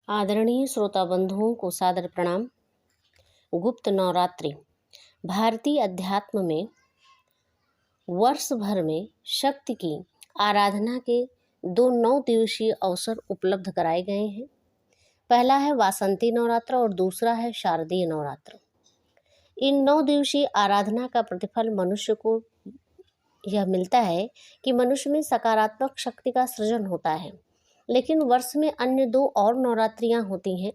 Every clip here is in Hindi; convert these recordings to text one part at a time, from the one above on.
आदरणीय श्रोता बंधुओं को सादर प्रणाम। गुप्त नवरात्रि भारतीय अध्यात्म में वर्ष भर में शक्ति की आराधना के दो 9 दिवसीय अवसर उपलब्ध कराए गए हैं। पहला है वासंती नवरात्र और दूसरा है शारदीय नवरात्र। इन 9 दिवसीय आराधना का प्रतिफल मनुष्य को यह मिलता है कि मनुष्य में सकारात्मक शक्ति का सृजन होता है। लेकिन वर्ष में अन्य 2 और नवरात्रियां होती हैं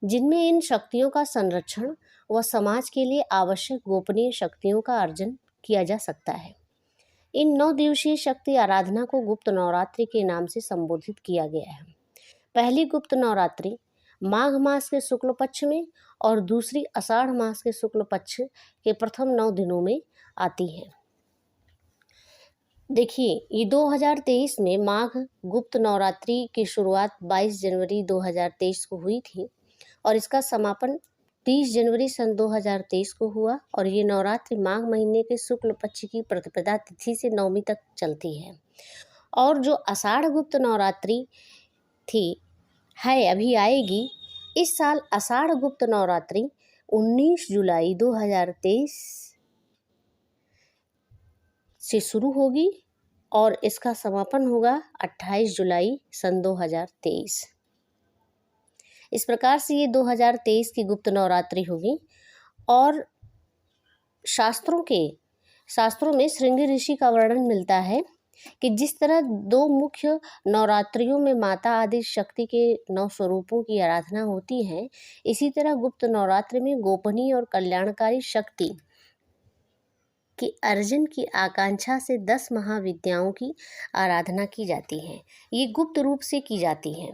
जिनमें इन शक्तियों का संरक्षण व समाज के लिए आवश्यक गोपनीय शक्तियों का अर्जन किया जा सकता है। इन 9 दिवसीय शक्ति आराधना को गुप्त नवरात्रि के नाम से संबोधित किया गया है। पहली गुप्त नवरात्रि माघ मास के शुक्ल पक्ष में और दूसरी आषाढ़ मास के शुक्ल पक्ष के प्रथम 9 दिनों में आती है। देखिए, ये 2023 में माघ गुप्त नवरात्रि की शुरुआत 22 जनवरी 2023 को हुई थी और इसका समापन 30 जनवरी सन 2023 को हुआ और ये नवरात्रि माघ महीने के शुक्ल पक्ष की प्रतिपदा तिथि से नवमी तक चलती है। और जो आषाढ़ गुप्त नवरात्रि थी अभी आएगी। इस साल आषाढ़ गुप्त नवरात्रि 19 जुलाई 2023 से शुरू होगी और इसका समापन होगा 28 जुलाई सन 2023। इस प्रकार से ये 2023 की गुप्त नवरात्रि होगी। और शास्त्रों में श्रृंगी ऋषि का वर्णन मिलता है कि जिस तरह 2 मुख्य नवरात्रियों में माता आदि शक्ति के 9 स्वरूपों की आराधना होती है, इसी तरह गुप्त नवरात्रि में गोपनीय और कल्याणकारी शक्ति कि अर्जन की आकांक्षा से 10 महाविद्याओं की आराधना की जाती है। ये गुप्त रूप से की जाती हैं।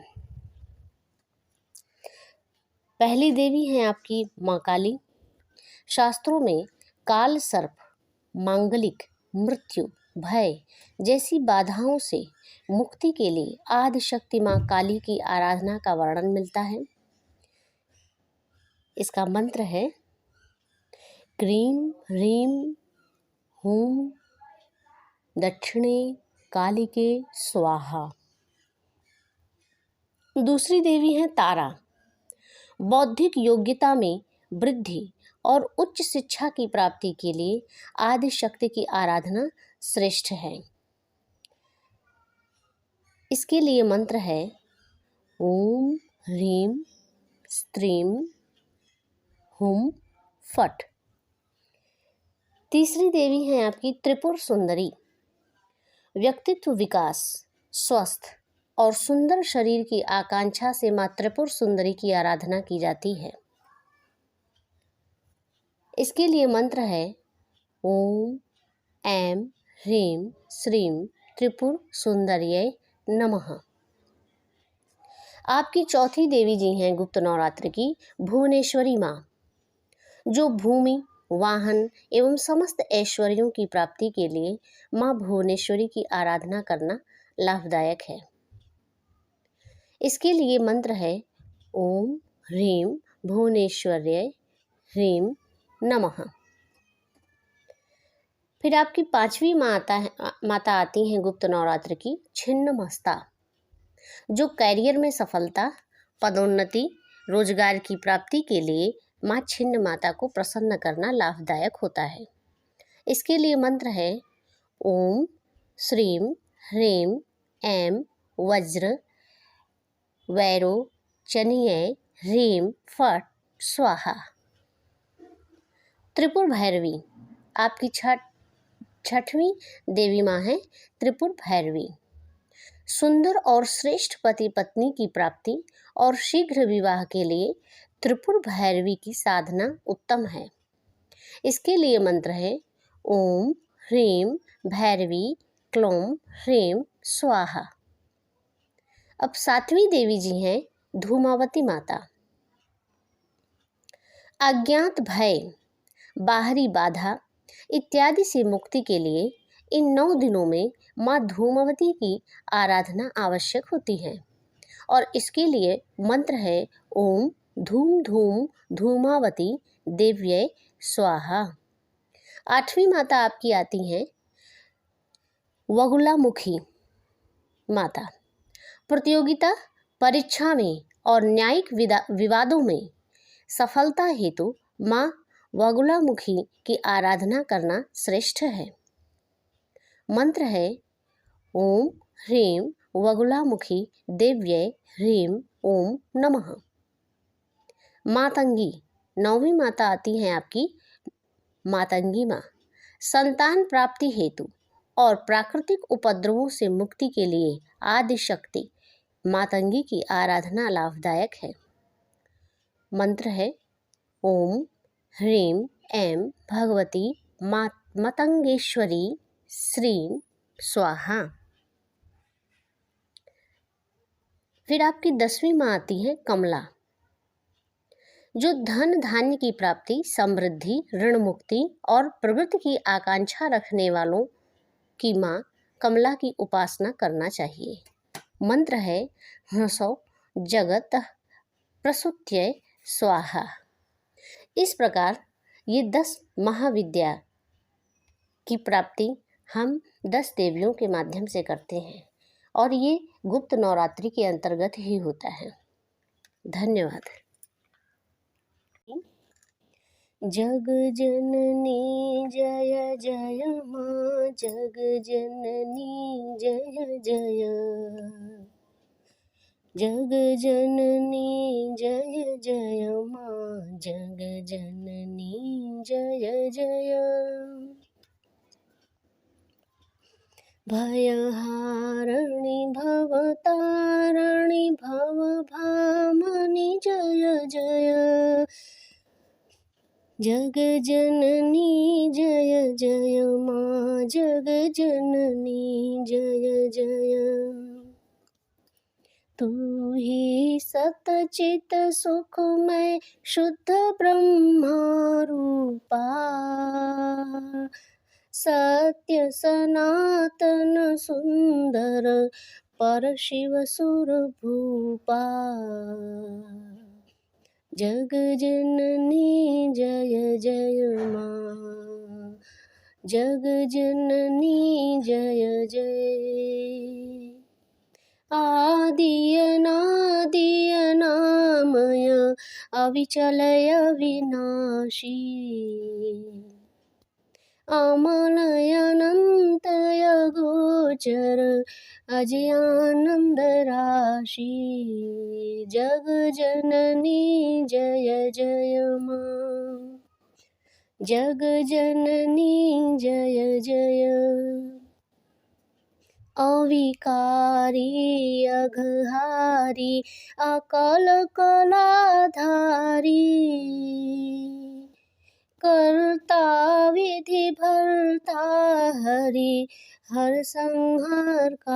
पहली देवी हैं आपकी माँ काली। शास्त्रों में काल सर्प, मांगलिक, मृत्यु, भय जैसी बाधाओं से मुक्ति के लिए आदि शक्ति माँ काली की आराधना का वर्णन मिलता है। इसका मंत्र है क्रीम ह्रीम हूं दक्षिणे कालिके स्वाहा। दूसरी देवी है तारा। बौद्धिक योग्यता में वृद्धि और उच्च शिक्षा की प्राप्ति के लिए आदि शक्ति की आराधना श्रेष्ठ है। इसके लिए मंत्र है ओम ह्रीम स्त्रीम हुम फट। तीसरी देवी हैं आपकी त्रिपुर सुंदरी। व्यक्तित्व विकास, स्वस्थ और सुंदर शरीर की आकांक्षा से मां त्रिपुर सुंदरी की आराधना की जाती है। इसके लिए मंत्र है ओम ऐं ह्रीं श्रीं त्रिपुर सुंदर्यै नमः। आपकी चौथी देवी जी हैं गुप्त नवरात्र की भुवनेश्वरी माँ, जो भूमि, वाहन एवं समस्त ऐश्वर्यों की प्राप्ति के लिए माँ भुवनेश्वरी की आराधना करना लाभदायक है। इसके लिए मंत्र है ओम ह्रीं भुवनेश्वर्यै ह्रीं नमः। फिर आपकी 5वीं माता आती हैं गुप्त नवरात्र की छिन्नमस्ता, जो कैरियर में सफलता, पदोन्नति, रोजगार की प्राप्ति के लिए माँ छिन्न माता को प्रसन्न करना लाभदायक होता है। इसके लिए मंत्र है ओम श्रीं ह्रीं ऐं वज्र वैरो चनियै ह्रीं फट स्वाहा। त्रिपुर भैरवी आपकी छठवीं देवी माँ है त्रिपुर भैरवी। सुंदर और श्रेष्ठ पति पत्नी की प्राप्ति और शीघ्र विवाह के लिए त्रिपुर भैरवी की साधना उत्तम है। इसके लिए मंत्र है ओम ह्रीं भैरवी क्लौं ह्रीं स्वाहा। अब 7वीं देवी जी हैं धूमावती माता। अज्ञात भय, बाहरी बाधा इत्यादि से मुक्ति के लिए इन 9 दिनों में माँ धूमावती की आराधना आवश्यक होती है और इसके लिए मंत्र है ओम धूम धूम धूमावती देव्यै स्वाहा। 8वीं माता आपकी आती हैं वगुलामुखी माता। प्रतियोगिता, परीक्षा में और न्यायिक विवादों में सफलता हेतु माँ बगुलामुखी की आराधना करना श्रेष्ठ है। मंत्र है ओम ह्रीं बगुलामुखी देव्यै ह्रीं ओम नमः। मातंगी, नौवीं माता आती हैं आपकी मातंगी माँ। संतान प्राप्ति हेतु और प्राकृतिक उपद्रवों से मुक्ति के लिए आदि शक्ति मातंगी की आराधना लाभदायक है। मंत्र है ओम ह्रीं ऐं भगवती मतंगेश्वरी श्रीं स्वाहा। फिर आपकी 10वीं माँ आती है कमला, जो धन धान्य की प्राप्ति, समृद्धि, ऋण मुक्ति और प्रगति की आकांक्षा रखने वालों की माँ कमला की उपासना करना चाहिए। मंत्र है ह्सौः जगतः प्रसूत्यै स्वाहा। इस प्रकार ये 10 महाविद्या की प्राप्ति हम 10 देवियों के माध्यम से करते हैं और ये गुप्त नवरात्रि के अंतर्गत ही होता है। धन्यवाद। जग जननी जय जय माँ, जग जननी जय जय, जग जननी जय जय माँ, जग जननी जय जय। भयहारिणी भवतारिणी भवभामिनी जय जय, जग जननी जय जय माँ, जग जननी जय जय। तू ही सतचित सुखमय शुद्ध ब्रह्मा रूपा, सत्य सनातन सुंदर परशिव सुर भूपा, जग जननी जय जय माँ, जग जननी जय जय। आदि अनादि अनामय अविचलय अविनाशी, अमलय अनंतय गोचर अजयानंद राशि, जग जननी जय जय माँ, जग जननी जय जय। अविकारी अघहारी अकल कलाधारी, कर्ता विधि भर्ता हरि हर संहारकारी,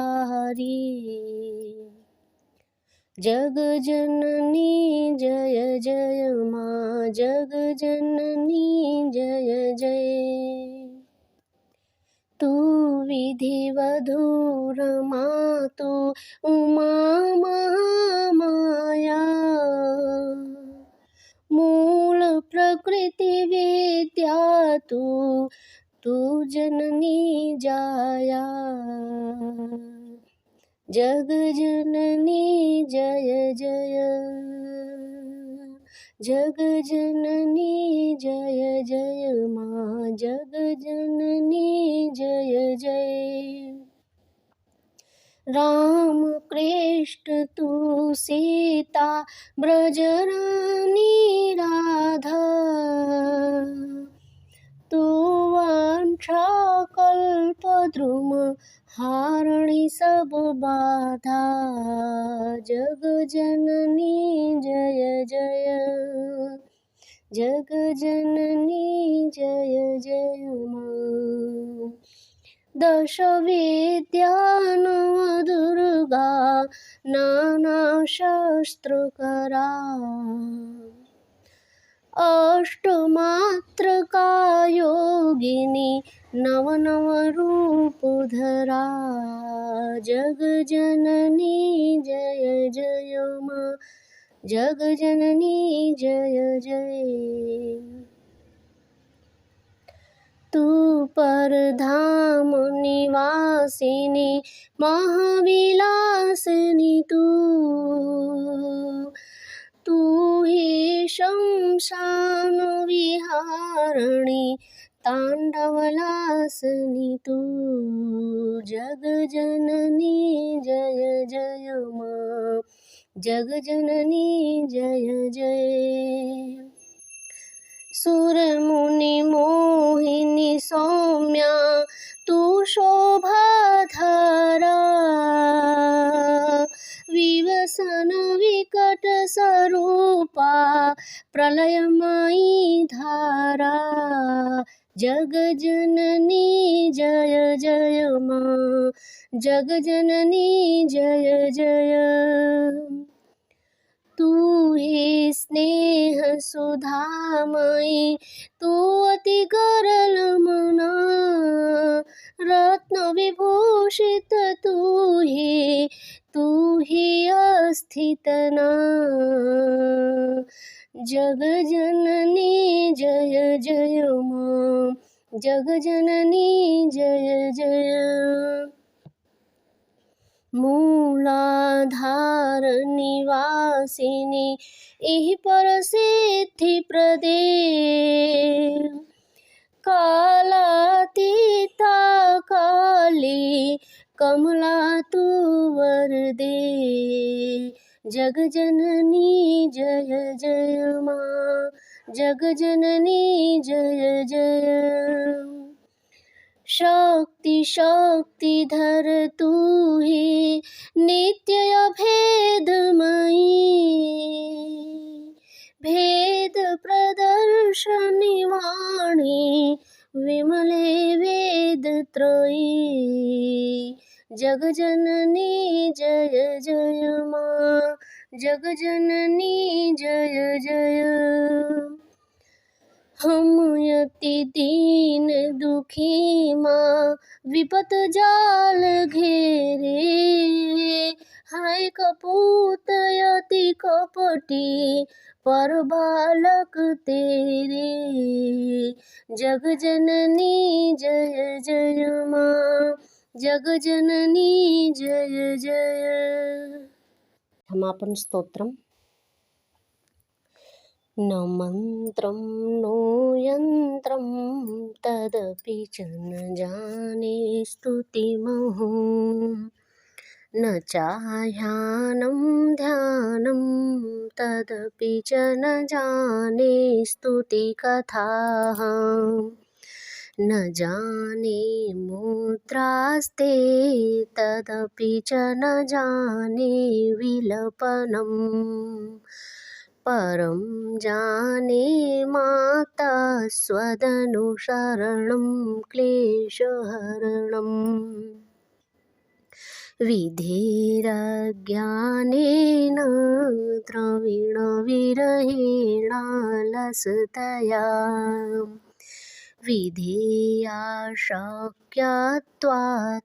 जग जननी जय जय माँ, जग जननी जय जय। तू विधिवधू रमा तू उमा महामाया, मूल प्रकृति विद्या तू जननी जाया, जग जननी जय जय, जग जननी जय जय माँ, जग जननी जय जय। राम कृष्ण तू सीता ब्रजरानी राधा, तू वांछा कल्पद्रुम हारिणी सब बाधा, जग जननी जय जय, जग जननी जय जय माँ। दश विद्या नव दुर्गा नाना शस्त्र करा, अष्टमात्र का योगिनी नव नव रूप धरा, जग जननी जय जय माँ, जग जननी जय जय। तू परधाम निवासिनी महाविलासिनी तू ही शमशान विहारिणी तांडवलासिनी तू जगजननी जय जय मां जगजननी जय जय सुरमुनि मोहिनी सौम्या तू शोभाधारा विवसन विकट स्वरूपा प्रलयमयी धारा जगजननी जय जय मां जगजननी जय जय तू ही स्नेह सुधामयी तू अति गरल मना रत्न विभूषित तू ही अस्थितना जगजननी जय जय मां जगजननी जय जय मूलाधार निवासिनी इह पर सिद्धि प्रदे कालातीता काली कमला तू वरदे जगजननी जय जय मां जगजननी जय जय शक्ति शक्तिधर तू ही नित्य अभेदमयी भेद प्रदर्शनी वाणी विमले वेद त्रयी जगजननी जय जय मां जगजननी जय जय हम यति दीन दुखी मां विपत जाल घेरे हाय कपूत यति कपटी पर बालक तेरे जगजननी जय जय मां जगजननी जय जय समापन स्तोत्रम न मन्त्रं नो यन्त्रं तदपि च न जाने स्तुतिमहो न चाह्यानं ध्यानं तदपि च न जाने स्तुतिकथाः न जाने मुद्रास्ते तदपि च न जाने विलपनम् परं जाने माता स्वदनुसरणं क्लेशहरणम् विधिरज्ञानेन द्रविणविरहेणालसतया विधेयाशक्यत्वा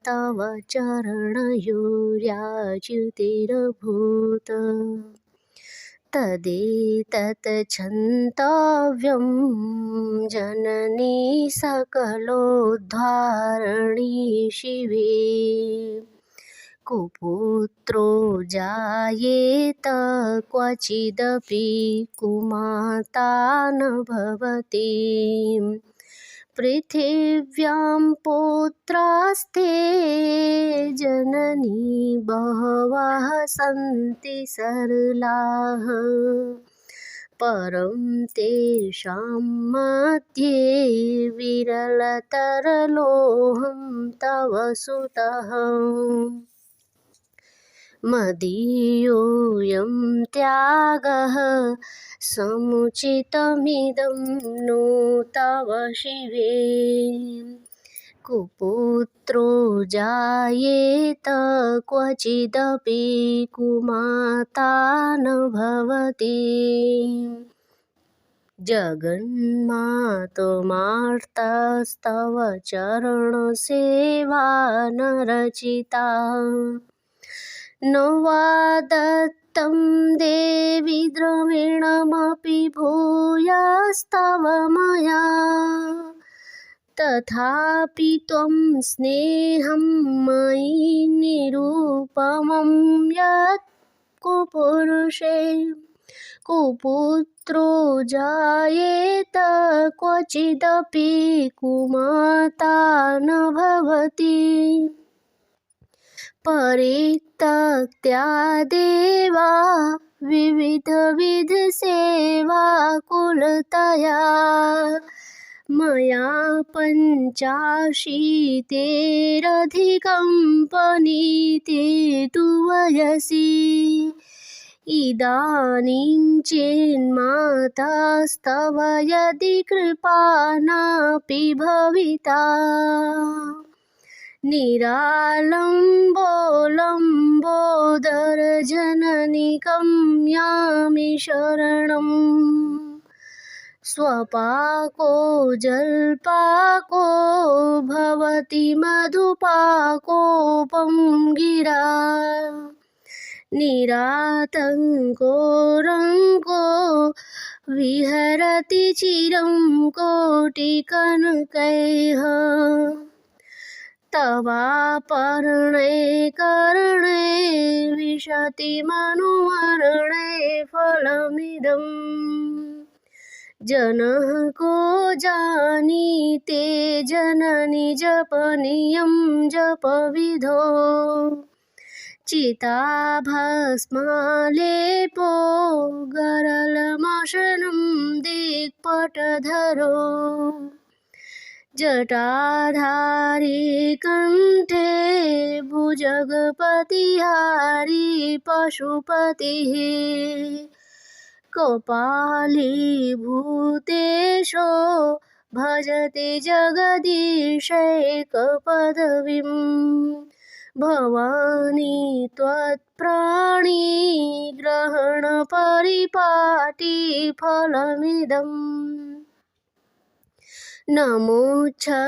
तव चरणयोर्याच्युतिरभूत् तदेतत् क्षन्तव्यं जननी सकलोद्धारणी शिवे कुपुत्रो जायेत क्वचिदपि कुमाता न भवति पृथिव्यां पुत्रास्ते जननी बहवः सन्ति सरलाः परं तेषां मध्ये विरलतरलोऽहं तव सुतः मदीयोऽयं त्यागः समुचितमिदं नो तव शिवे कुपुत्रो जायेत क्वचिदपि कुमाता न भवति जगन्मातुमार्तस्तव चरणसेवा न रचिता न वा दत्तं देवि द्रविणमपि भूयास्तव मया तथापि त्वं स्नेहं मयि निरुपमं यत् कुपुरुषे कुपुत्रो जायेत क्वचिदपि कुमाता न भवति परित्यक्त्या देवा विविधविधसेवाकुलतया मया पञ्चाशीतेरधिकं पनीते तु वयसि इदानीं चेन्मातास्तव यदि कृपा नापि भविता निरालम्बोलम्बोदरजननिकं यामि शरणम् स्वपाको जल्पाको भवति मधुपाकोपं गिरा निरातङ्को रङ्को विहरति चिरं कोटिकनकैः तवापर्णे कर्णे विशति मनुमरणे फलमिदम् जनः को जानीते जननि जपनीयं जपविधो चिताभस्मालेपो गरलमशनं दिक्पटधरो जटाधारी कंठे भुजगपतिहारी पशुपतिः कपालीभूतेशो भजते जगदीशैकपदवीं भवानी त्वत्प्राणी ग्रहणपरिपाटी फलमिदम् नमोच्छस्याकाङ्क्षा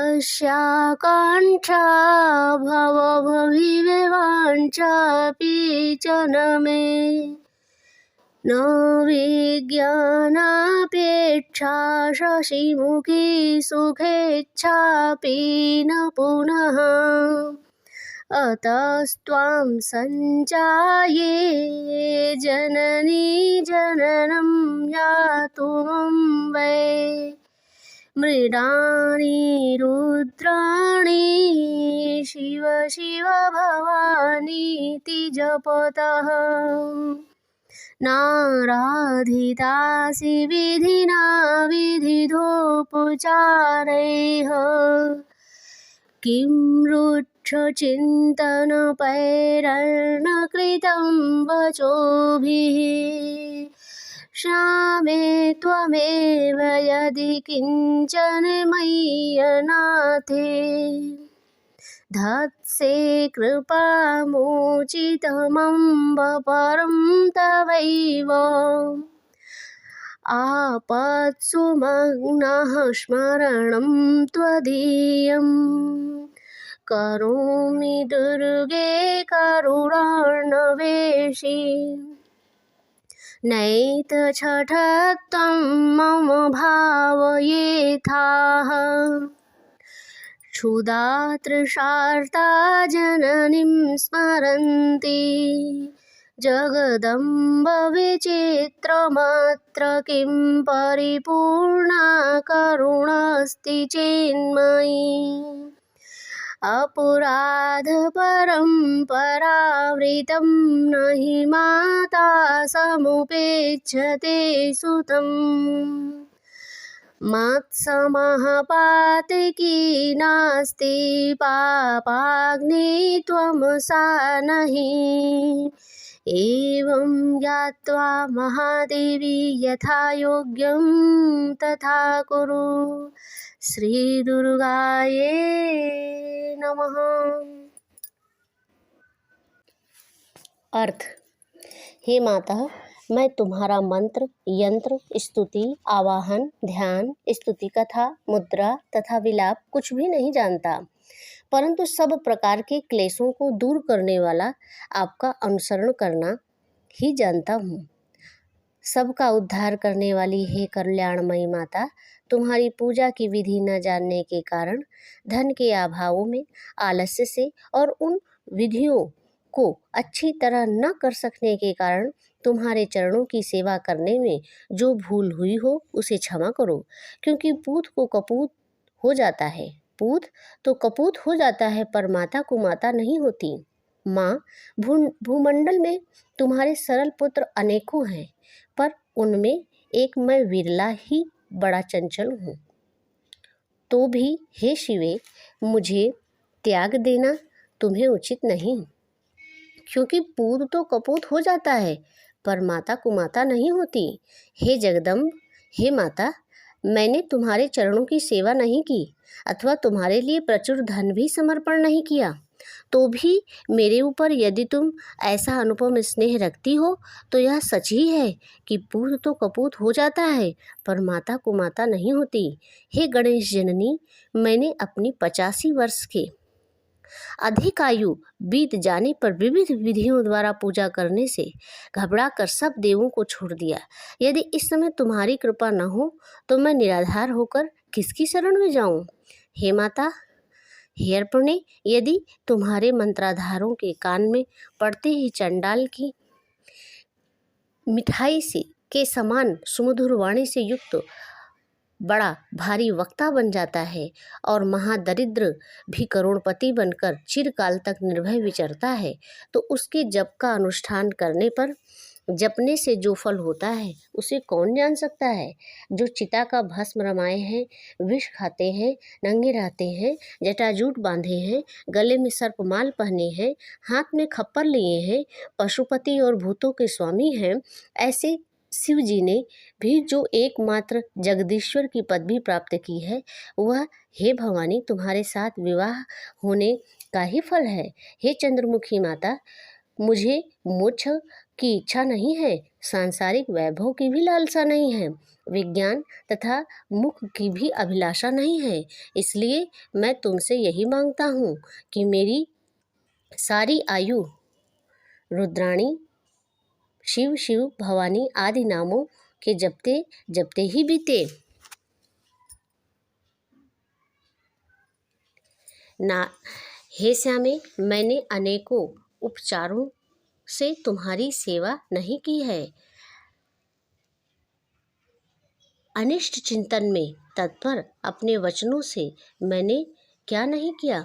भवभविवाञ्छापि च न मे न विज्ञानापेक्षा शशिमुखी सुखेच्छापि न पुनः अतस्त्वां सञ्जाये जननी जननं यातुमं वै मृडानि रुद्राणि शिव शिव भवानीति जपतः नाराधितासि विधिना विधिधोपचारैः किं रुक्षचिन्तनपैरर्णकृतं वचोभिः श्यामे त्वमेव यदि किञ्चन मय्यनाथे धत्से कृपामुचितमम्ब परं तवैव आपत्सु मग्नः स्मरणं त्वदीयम् करोमि दुर्गे करुणार्णवेशी नैतच्छठत्वं मम भावयेथाः क्षुधा तृषार्ता जननीं स्मरन्ति जगदम्ब विचित्रमत्र किं परिपूर्णा करुणास्ति चेन्मयि अपराधपरम्परावृतं न हि माता समुपेक्षते सुतम् मत्समः पातकी नास्ति पापाग्नि त्वमसा नहि एवं ज्ञात्वा महादेवी यथा योग्यं तथा कुरु। श्री दुर्गाये नमः। अर्थ। हे माता, मैं तुम्हारा मंत्र, यंत्र, स्तुति, आवाहन, ध्यान, स्तुति कथा, मुद्रा तथा विलाप कुछ भी नहीं जानता, परंतु सब प्रकार के क्लेशों को दूर करने वाला आपका अनुसरण करना ही जानता हूँ। सबका उद्धार करने वाली हे कल्याणमयी माता, तुम्हारी पूजा की विधि न जानने के कारण, धन के अभावों में, आलस्य से और उन विधियों को अच्छी तरह न कर सकने के कारण तुम्हारे चरणों की सेवा करने में जो भूल हुई हो उसे क्षमा करो। क्योंकि पूत को कपूत हो जाता है, पूत तो कपूत हो जाता है, पर माता को माता नहीं होती। माँ, भूमंडल में तुम्हारे सरल पुत्र अनेकों हैं, पर उनमें एक मैं विरला ही बड़ा चंचल हूँ। तो भी हे शिवे, मुझे त्याग देना तुम्हें उचित नहीं, क्योंकि पूत तो कपूत हो जाता है, पर माता को माता नहीं होती। हे जगदम्ब, हे माता, मैंने तुम्हारे चरणों की सेवा नहीं की अथवा तुम्हारे लिए प्रचुर धन भी समर्पण नहीं किया, तो भी मेरे ऊपर यदि तुम ऐसा अनुपम स्नेह रखती हो तो यह सच ही है कि पूत तो कपूत हो जाता है, पर माता को माता नहीं होती। हे गणेश जननी, मैंने अपनी 85 वर्ष के अधिक आयु बीत जाने पर विविध विधियों द्वारा पूजा करने से घबरा कर सब देवों को छोड़ दिया। यदि इस समय तुम्हारी कृपा न हो तो मैं निराधार होकर किसकी शरण में जाऊं? हे माता, हे अर्पणे, यदि तुम्हारे मंत्राधारों के कान में पड़ते ही चंडाल की मिठाई से के समान सुमधुर वाणी से युक्त बड़ा भारी वक्ता बन जाता है और महादरिद्र भी करोड़पति बनकर चिरकाल तक निर्भय विचरता है, तो उसके जप का अनुष्ठान करने पर जपने से जो फल होता है उसे कौन जान सकता है। जो चिता का भस्म रमाए हैं, विष खाते हैं, नंगे रहते हैं, जटाजूट बांधे हैं, गले में सर्पमाल पहने हैं, हाथ में खप्पर लिए हैं, पशुपति और भूतों के स्वामी हैं, ऐसे शिव जी ने भी जो एकमात्र जगदीश्वर की पदवी प्राप्त की है, वह हे भवानी तुम्हारे साथ विवाह होने का ही फल है। हे चंद्रमुखी माता, मुझे मोक्ष की इच्छा नहीं है, सांसारिक वैभव की भी लालसा नहीं है, विज्ञान तथा मुख की भी अभिलाषा नहीं है। इसलिए मैं तुमसे यही मांगता हूँ कि मेरी सारी आयु रुद्राणी, शिव शिव भवानी आदि नामों के जपते जपते ही बीते। ना हे श्यामे, मैंने अनेकों उपचारों से तुम्हारी सेवा नहीं की है। अनिष्ट चिंतन में तत्पर अपने वचनों से मैंने क्या नहीं किया।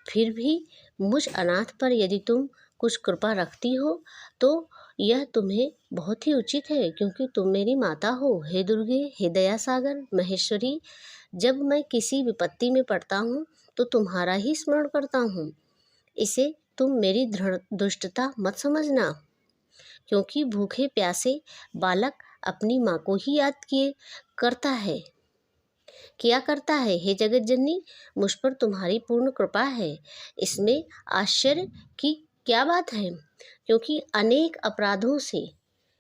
फिर भी मुझ अनाथ पर यदि तुम कुछ कृपा रखती हो तो यह तुम्हें बहुत ही उचित है, क्योंकि तुम मेरी माता हो। हे दुर्गे, हे दया सागर महेश्वरी, जब मैं किसी विपत्ति में पड़ता हूँ तो तुम्हारा ही स्मरण करता हूँ। इसे तुम मेरी दृढ़ दुष्टता मत समझना, क्योंकि भूखे प्यासे बालक अपनी माँ को ही याद किया करता है। हे जगत जननी, मुझ पर तुम्हारी पूर्ण कृपा है, इसमें आश्चर्य की क्या बात है, क्योंकि अनेक अपराधों से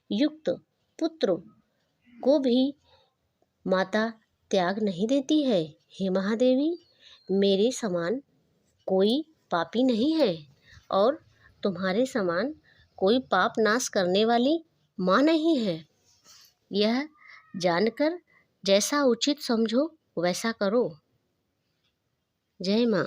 युक्त पुत्र को भी माता त्याग नहीं देती है। हे महादेवी, मेरे समान कोई पापी नहीं है और तुम्हारे समान कोई पाप नाश करने वाली माँ नहीं है। यह जानकर जैसा उचित समझो वैसा करो। जय माँ।